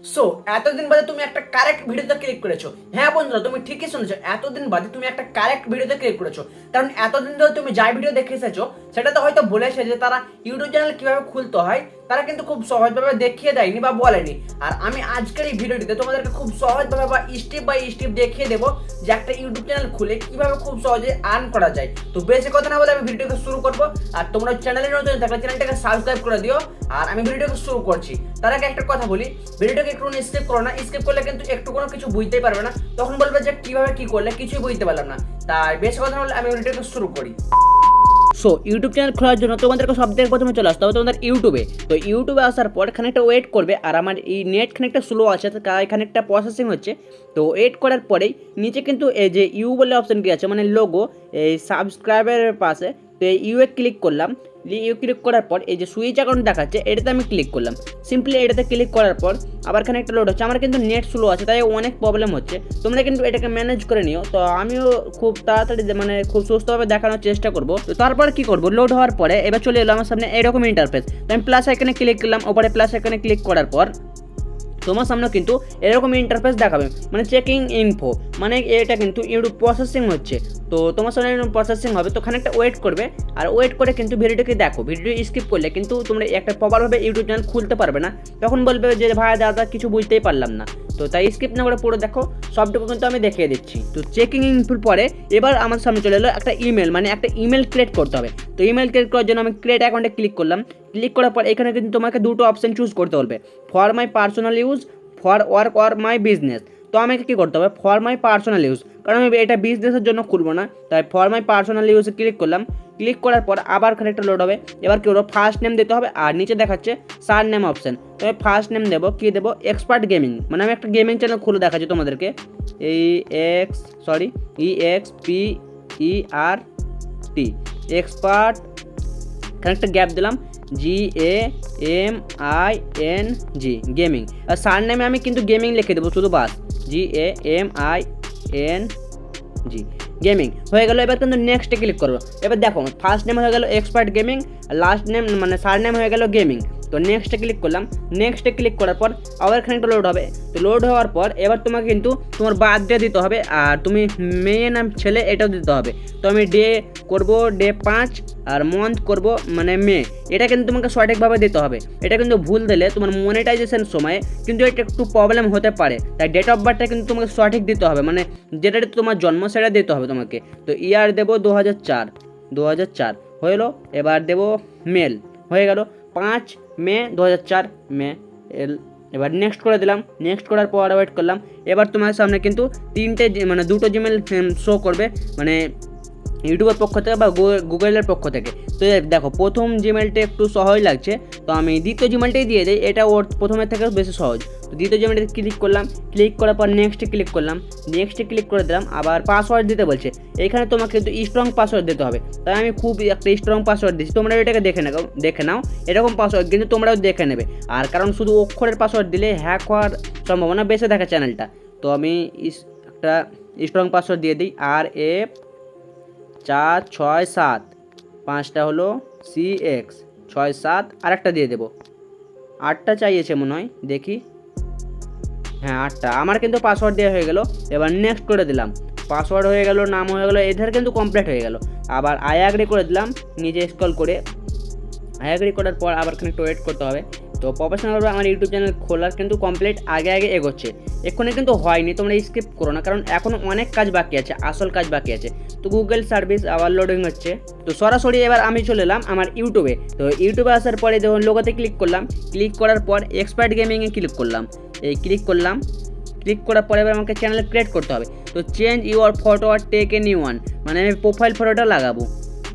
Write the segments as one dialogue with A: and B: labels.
A: So এতদিন বাদে তুমি একটা কারেক্ট ভিডিওতে ক্লিক করেছো। হ্যাঁ বন্ধুরা, তুমি ঠিকই শুনেছো, এতদিন বাদে তুমি একটা কারেক্ট ভিডিওতে ক্লিক করেছো। কারণ এতদিন ধরে তুমি যাই ভিডিও দেখে এসেছো সেটাতে হয়তো বলেছে যে তারা ইউটিউব চ্যানেল কিভাবে খুলতে হয়, তারা কিন্তু খুব সহজভাবে দেখিয়ে দেয়নি বা বলেনি। আর আমি আজকের এই ভিডিওটিতে তোমাদেরকে খুব সহজভাবে বা স্টেপ বাই স্টেপ দেখিয়ে দেবো যে একটা ইউটিউব চ্যানেল খুলে কিভাবে খুব সহজে আর্ন করা যায়। তো বেশি কথা না বলে আমি ভিডিওকে শুরু করবো। আর তোমরা চ্যানেলে নতুন থাকলে চ্যানেলটাকে সাবস্ক্রাইব করে দিও। আর আমি ভিডিওকে শুরু করছি। তার আগে একটা কথা বলি, ভিডিওটাকে একটু স্কিপ করো না। স্কিপ করলে কিন্তু একটু কোনো কিছু বুঝতেই পারবে না, তখন বলবে যে কিভাবে কি করলে কিছুই বুঝতে পারলাম না। তাই বেশি কথা না বলে আমি ভিডিওটাকে শুরু করি। সো ইউটিউব চ্যানেল খোলার জন্য তোমাদেরকে সব থেকে প্রথমে চলে আসতে হবে তোমাদের ইউটিউবে। তো ইউটিউবে আসার পর খানিকটা ওয়েট করবে। আর আমার এই নেট খানিকটা স্লো আছে, খানিকটা প্রসেসিং হচ্ছে। তো ওয়েট করার পরেই নিচে কিন্তু এই যে ইউ বলে অপশন কি আছে, মানে লোগো, এই সাবস্ক্রাইবারের পাশে, তো এই ইউ এ ক্লিক করলাম। ইউ ক্লিক করার পর এই যে সুইচ অ্যাকাউন্ট দেখাচ্ছে এটাতে আমি ক্লিক করলাম। সিম্পলি এটাতে ক্লিক করার পর আবার খানিকটা লোড হচ্ছে। আমার কিন্তু নেট স্লো আছে তাই অনেক প্রবলেম হচ্ছে, তোমরা কিন্তু এটাকে ম্যানেজ করে নিও। তো আমিও খুব তাড়াতাড়ি মানে খুব সুস্থভাবে দেখানোর চেষ্টা করবো। তো তারপর কি করবো, লোড হওয়ার পরে এবার চলে এলো আমার সামনে এরকম ইন্টারফেস। তো আমি প্লাস আইকনে ক্লিক করলাম, ওপরে প্লাস আইকনে ক্লিক করার পর তোমার সামনে কিন্তু এরকম ইন্টারফেস দেখাবে, মানে চেকিং ইনফো, মানে এটা কিন্তু ইউটিউব প্রসেসিং হচ্ছে। তো তোমার সামনে প্রসেসিং হবে, তো খানিকটা ওয়েট করবে। আর ওয়েট করে কিন্তু ভিডিওটিকে দেখো। ভিডিওটি স্কিপ করলে কিন্তু তোমরা একটা প্রপারভাবে ইউটিউব চ্যানেল খুলতে পারবে না, তখন বলবে যে ভাই দাদা কিছু বুঝতেই পারলাম না। তো তাই স্কিপ না করে পুরো দেখো, সবটুকু কিন্তু আমি দেখিয়ে দিচ্ছি। তো চেকিং ইনফোর পরে এবার আমার সামনে চলে এলো একটা ইমেল, মানে একটা ইমেল ক্রিয়েট করতে হবে। তো ইমেল ক্রিয়েট করার জন্য আমি ক্রিয়েট অ্যাকাউন্টে ক্লিক করলাম। ক্লিক করার পর এখানে কিন্তু তোমাকে দুটো অপশন চুজ করতে বলবে, for my personal use, for work or my business. তো আমাকে কী করতে হবে, ফর মাই পার্সোনাল ইউজ, কারণ আমি এটা বিজনেসের জন্য খুলবো না, তাই ফর মাই পার্সোনাল ইউজে ক্লিক করলাম। ক্লিক করার পর আবার খানিকটা লোড হবে। এবার কী করবো, ফার্স্ট নেম দিতে হবে আর নিচে দেখাচ্ছে সার নেম অপশান। তো আমি ফার্স্ট নেম দেবো, কী দেবো, এক্সপার্ট গেমিং, মানে আমি একটা গেমিং চ্যানেল খুলে দেখাচ্ছি তোমাদেরকে। EXPERT, এক্সপার্ট, খানিকটা গ্যাপ দিলাম, GAMING, গেমিং। আর সার নেমে আমি কিন্তু গেমিং লিখে দেবো শুধু, বাস, GAMING, গেমিং হয়ে গেল। এবার কিন্তু নেক্সটে ক্লিক করবো। এবার দেখো ফার্স্ট নেম হয়ে গেল এক্সপার্ট গেমিং, লাস্ট নেম মানে সার নেম হয়ে গেল গেমিং। তো নেক্সটে ক্লিক করলাম। নেক্সটে ক্লিক করার পর আবার খানিকটা লোড হবে। তো লোড হওয়ার পর এবার তোমাকে কিন্তু তোমার বার্থডে দিতে হবে, আর তুমি মেয়ে নাম ছেলে এটাও দিতে হবে। তো আমি ডে করব ডে 5, আর মন্থ করব মানে মে। এটা কিন্তু তোমাকে সঠিকভাবে দিতে হবে। এটা কিন্তু ভুল দিলে তোমার মনিটাইজেশন সময়ে কিন্তু এটা একটু প্রবলেম হতে পারে। তাই ডেট অফ বার্থটা কিন্তু তোমাকে সঠিক দিতে হবে, মানে যেটা তোমার জন্ম সেটা দিতে হবে তোমাকে। তো ইয়ার দেবো 2004 হলো। এবার দেবো মেল, হয়ে গেল 5 মে 2004 মে এল। এবার নেক্সট করে দিলাম। নেক্সট করার পর ওয়েট করলাম। এবার তোমার সামনে কিন্তু মানে দুটো জিমেল শো করবে, মানে ইউটিউবের পক্ষ থেকে বা গুগলের পক্ষ থেকে। তো দেখো প্রথম জিমেলটা একটু সহজ লাগছে, তো আমি দ্বিতীয় জিমেলটাই দিয়ে দিই, এটা ওর প্রথমের থেকে বেশি সহজ। তো দ্বিতীয় জিমেলটা ক্লিক করলাম। ক্লিক করার পর নেক্সটে ক্লিক করলাম। নেক্সটে ক্লিক করে দিলাম। আবার পাসওয়ার্ড দিতে বলছে, এখানে তোমাকে কিন্তু স্ট্রং পাসওয়ার্ড দিতে হবে। তাই আমি খুব একটা স্ট্রং পাসওয়ার্ড দিচ্ছি, তোমরা এটাকে দেখে নাও এরকম পাসওয়ার্ড কিন্তু তোমরাও দেখে নেবে। আর কারণ শুধু অক্ষরের পাসওয়ার্ড দিলে হ্যাক হওয়ার সম্ভাবনা বেশি থাকে চ্যানেলটা। তো আমি একটা স্ট্রং পাসওয়ার্ড দিয়ে দিই, RF467, 5টা হলো CX67, আর একটা দিয়ে দেবো, 8টা চাইছে মনে হয়, দেখি, হ্যাঁ 8টা। আমার কিন্তু পাসওয়ার্ড দেওয়া হয়ে গেল। এবার নেক্সট করে দিলাম। পাসওয়ার্ড হয়ে গেল, নাম হয়ে গেল, এদের কিন্তু কমপ্লিট হয়ে গেল। আবার আই অ্যাগ্রি করে দিলাম, নিজে স্ক্রল করে। আই অ্যাগ্রি করার পর আবার খানিকটা ওয়েট করতে হবে। তো প্রফেশনালভাবে আমার ইউটিউব চ্যানেল খোলার কিন্তু কমপ্লিট আগে এগোচ্ছে। এক্ষুনি কিন্তু হয়নি, তোমরা স্কিপ করো না, কারণ এখনও অনেক কাজ বাকি আছে, আসল কাজ বাকি আছে। তো গুগল সার্ভিস আবার লোডিং হচ্ছে। তো সরাসরি এবার আমি চলে এলাম আমার ইউটিউবে। তো ইউটিউবে আসার পরে দেখুন লোগোতে ক্লিক করলাম। ক্লিক করার পর এক্সপার্ট গেমিংয়ে ক্লিক করলাম। ক্লিক করলাম। ক্লিক করার পরে এবার আমাকে চ্যানেল ক্রিয়েট করতে হবে। তো চেঞ্জ ইউর ফটো আর টেক এ নিউ ওয়ান, মানে আমি প্রোফাইল ফটোটা লাগাবো,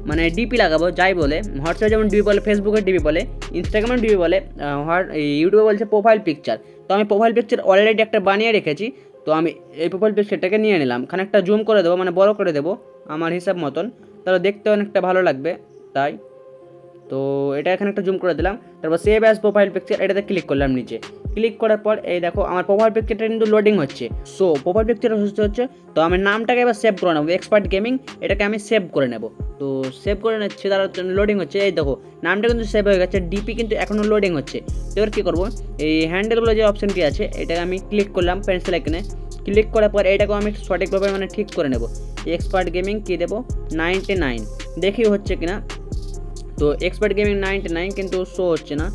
A: মানে ডিপি লাগাবো, যাই বলে। হোয়াটসঅ্যাপে যেমন ডিপি বলে, ফেসবুকে ডিপি বলে, ইনস্টাগ্রামে ডিপি বলে, ইউটিউবে বলছে প্রোফাইল পিকচার। তো আমি প্রোফাইল পিকচার অলরেডি একটা বানিয়ে রেখেছি। তো আমি এই প্রোফাইল পিকচারটাকে নিয়ে নিলাম, খানিকটা জুম করে দেবো, মানে বড় করে দেবো আমার হিসাব মতন, তাহলে দেখতে অনেকটা ভালো লাগবে। তাই
B: তো এটা এখানে একটা জুম করে দিলাম, তারপর সেভ অ্যাজ প্রোফাইল পিকচার এটাতে ক্লিক করলাম নিচে। ক্লিক করার পর এই দেখো আমার প্রোফাইল পিকচারটা কিন্তু লোডিং হচ্ছে। সো প্রোফাইল পিকচার হচ্ছে, তো আমি নামটাকে এবার সেভ করে নেবো, এক্সপার্ট গেমিং, এটাকে আমি সেভ করে নেব। তো সেভ করে নিচ্ছি, তার লোডিং হচ্ছে। এই দেখো নামটা কিন্তু সেভ হয়ে গেছে, ডিপি কিন্তু এখনও লোডিং হচ্ছে। তো এবার কী করবো, এই হ্যান্ডেলগুলো যে অপশানটি আছে এটাকে আমি ক্লিক করলাম পেন্সিল আইকনে। ক্লিক করার পর এটাকেও আমি সঠিকভাবে মানে ঠিক করে নেব। এক্সপার্ট গেমিং কী দেবো, 99, দেখি হচ্ছে কিনা। তো এক্সপার্ট গেমিং 99 কিন্তু শো হচ্ছে না,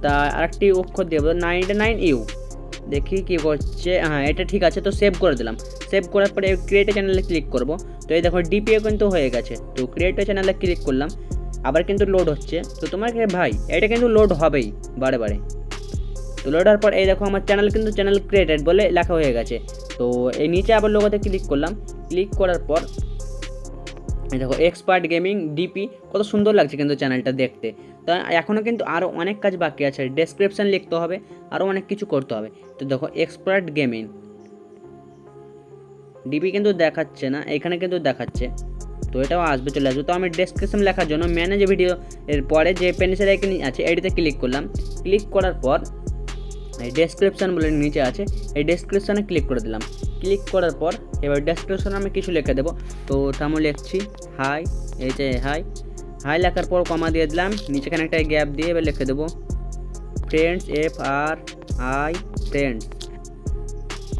B: তা আরেকটি অক্ষর দেবো 99U, দেখি কী করছে। হ্যাঁ এটা ঠিক আছে, তো সেভ করে দিলাম। সেভ করার পরে ক্রিয়েটর চ্যানেলে ক্লিক করব। তো এই দেখো ডিপিও কিন্তু হয়ে গেছে। তো ক্রিয়েটর চ্যানেলে ক্লিক করলাম, আবার কিন্তু লোড হচ্ছে। তো তোমাকে ভাই এটা কিন্তু লোড হবেই বারে বারে। তো লোড হওয়ার পর এই দেখো আমার চ্যানেল কিন্তু চ্যানেল ক্রিয়েটেড বলে লেখা হয়ে গেছে। তো এই নিচে আবার লোগোতে ক্লিক করলাম। ক্লিক করার পর এই দেখো এক্সপার্ট গেমিং ডিপি, কত সুন্দর লাগছে কিন্তু চ্যানেলটা দেখতে। তো এখনও কিন্তু আরও অনেক কাজ বাকি আছে, ডেসক্রিপশান লিখতে হবে, আরও অনেক কিছু করতে হবে। তো দেখো এক্সপার্ট গেমিং ডিপি কিন্তু দেখাচ্ছে না, এখানে কিন্তু দেখাচ্ছে। তো এটাও আসবে, চলে আসবে। তো আমি ডেসক্রিপশন লেখার জন্য ম্যানেজ ভিডিও এর পরে যে পেন্সিল আইকন আছে এটিতে ক্লিক করলাম। ক্লিক করার পর এই ডেসক্রিপশান বলে নিচে আছে, এই ডেসক্রিপশানে ক্লিক করে দিলাম। ক্লিক করার পর এবার ডেসক্রিপশানে আমি কিছু লিখে দেবো। তো আমি লিখছি হাই, এই যে হাই। হাই লেখার পর কমা দিয়ে দিলাম, নিচেখানে একটা গ্যাপ দিয়ে এবার লিখে দেবো friends, FRI friends,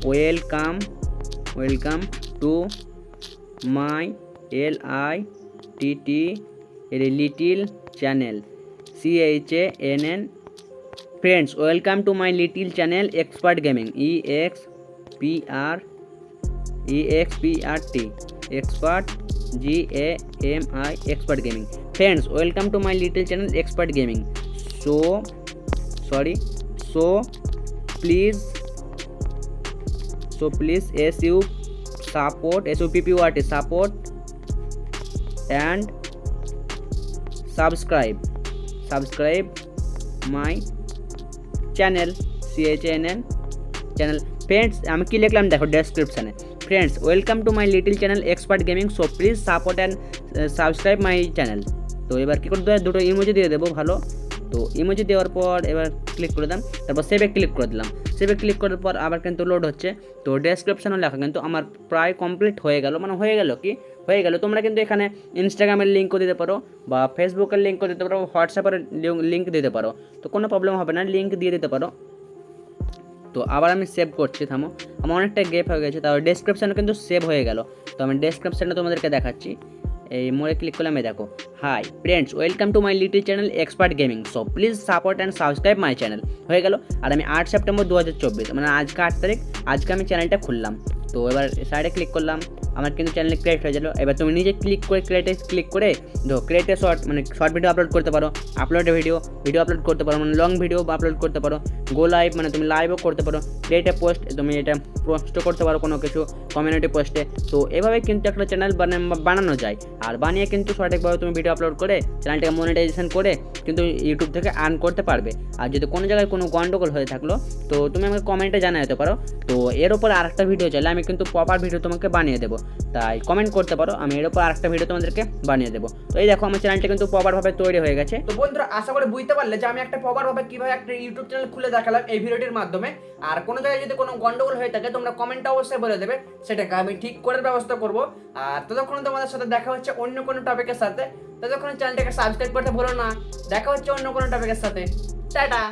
B: welcome to my LITT little channel, CHANN friends, welcome to my little channel expert gaming, EXPRT expert GAMI expert gaming. Friends welcome to my little channel expert gaming, so please support and subscribe my channel, CHANN channel. Friends আমি কি লিখলাম দেখো ডেসক্রিপশানে, friends welcome to my little channel expert gaming, so please support and subscribe my channel. তো এবার কী করতে হয়, দুটো ইমোজি দিয়ে দেবো ভালো। তো ইমোজি দেওয়ার পর এবার ক্লিক করে দিলাম, তারপর সেভে ক্লিক করে দিলাম। সেভে ক্লিক করার পর আবার কিন্তু লোড হচ্ছে। তো ডেসক্রিপশানও লেখা কিন্তু আমার প্রায় কমপ্লিট হয়ে গেল, মানে হয়ে গেল। তোমরা কিন্তু এখানে ইনস্টাগ্রামের লিঙ্কও দিতে পারো, বা ফেসবুকের লিঙ্কও দিতে পারো, হোয়াটসঅ্যাপের লিঙ্ক দিতে পারো। তো কোনো প্রবলেম হবে না, লিঙ্ক দিয়ে দিতে পারো। তো আবার আমি সেভ করছি, থামো, আমার অনেকটা গ্যাপ হয়ে গেছে। তাহলে ডেসক্রিপশানে কিন্তু সেভ হয়ে গেল। তো আমি ডেসক্রিপশানে তোমাদেরকে দেখাচ্ছি, এই মোড়ে ক্লিক করলাম। এই দেখো hi friends welcome to my little channel expert gaming, so please support and subscribe my channel, হয়ে গেল। আর আমি 8 সেপ্টেম্বর 2024, মানে আজকে 8 তারিখ, আজকে আমি চ্যানেলটা খুললাম। তো এবার সাইডে ক্লিক করলাম, আমার কিন্তু চ্যানেল ক্রিয়েট হয়ে গেল। এবার তুমি নিজে ক্লিক করে ক্রিয়েট করে ক্রিয়েটে শর্ট ভিডিও আপলোড করতে পারো, ভিডিও আপলোড করতে পারো, মানে লং ভিডিও আপলোড করতে পারো, গো লাইভ মানে তুমি লাইভও করতে পারো, ক্রিয়েটে পোস্ট তুমি এটা পোস্টও করতে পারো কোনো কিছু কমিউনিটি পোস্টে। তো এভাবে কিন্তু একটা চ্যানেল বানানো যায়, আর বানিয়ে কিন্তু সঠিকভাবে তুমি ভিডিও আপলোড করে চ্যানেলটাকে মনিটাইজেশন করে কিন্তু ইউটিউব থেকে আর্ন করতে পারবে। আর যদি কোনো জায়গায় কোনো গন্ডগোল হয়ে থাকলো তো তুমি আমাকে কমেন্টে জানাতে পারো। তো এর উপর আরেকটা ভিডিও চাইলে আমি কিন্তু প্রপার ভিডিও তোমাকে বানিয়ে দেবো, তাই কমেন্ট করতে পারো, আমি এর উপর আরেকটা ভিডিও তোমাদেরকে বানিয়ে দেবো। তো এই দেখো আমার চ্যানেলটা কিন্তু প্রপারভাবে তৈরি হয়ে গেছে।
A: তো বন্ধুরা আশা করে বুঝতে পারলে যে আমি একটা প্রপারভাবে কিভাবে একটা ইউটিউব চ্যানেল খুলে দেখালাম এই ভিডিওটির মাধ্যমে। আর কোনো জায়গায় যদি কোনো গন্ডগোল হয়ে থাকে তোমরা কমেন্টে অবশ্যই বলে দেবে, সেটাকে আমি ঠিক করার ব্যবস্থা করব। আর ততক্ষণ তোমাদের সাথে দেখা হচ্ছে অন্য কোনো টপিকের সাথে, ততক্ষণ চ্যানেলটাকে সাবস্ক্রাইব করতে ভুলো না। দেখা হচ্ছে অন্য কোনো টপিকের সাথে, টাটা।